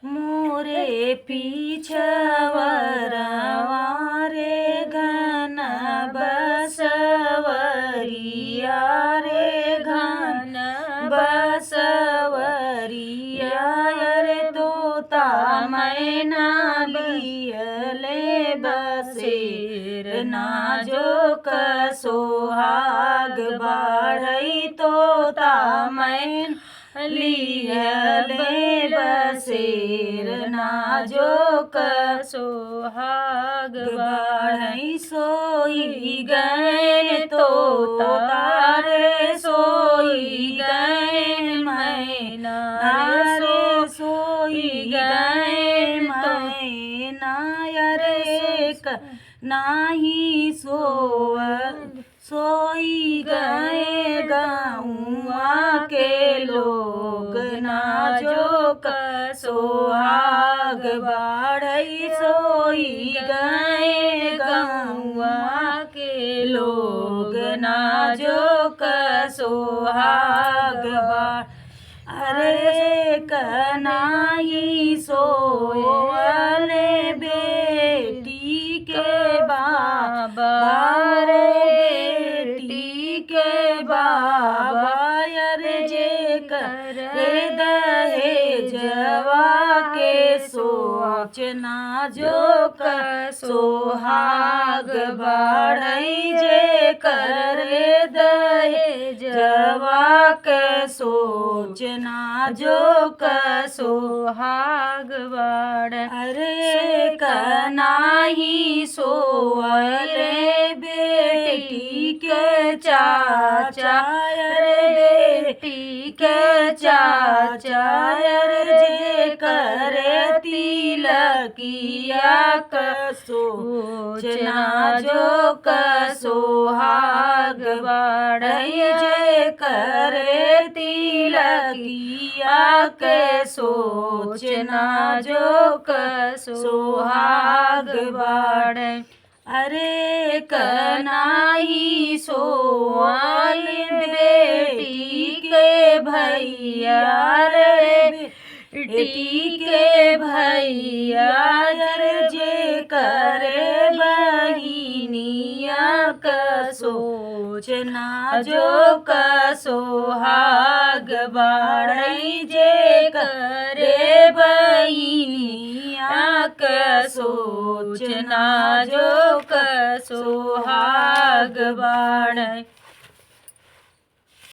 मोरे पीछवरवा रे घन बसवरिया रे घन बसवरिया रे तोता मैना लियले बसेर ना जो सोहाग बाढ़ई तोता मैना लियले बसेर ना जो सोहाग बाढ़ई सोई गए तोता रे सोई गए मैना रे सोई गए मैना रे नाही सोई गए गाँवा के लोग ना जो सोहाग बाढ़ई सोई गए गाँवा के लोग ना जो सोहाग बाढ़ अरे कनाई सोले बेटी के बाबा रे बेटी के बाबा अरे जे कर दहेजवा के सोचना जो सोहाग बाढ़ई जे कर दहेजवा के सोचना जो सोहाग बाढ़ अरे कनाही सोले बेटी के चाचा रे बेटी के चाचा रे जे करे तिलकिया सोचना जो सोहाग बाढ़ई जे करे तिलकिया के सोचना जो सोहाग बाढ़ अरे कनाई सोल बेटी के भैया रे बेटी के भैया रे जे करे बहिनिया का सोचना जो सोहाग बाढ़ई जे करे बहिनिया का सोचना जो सोहाग बाढ़।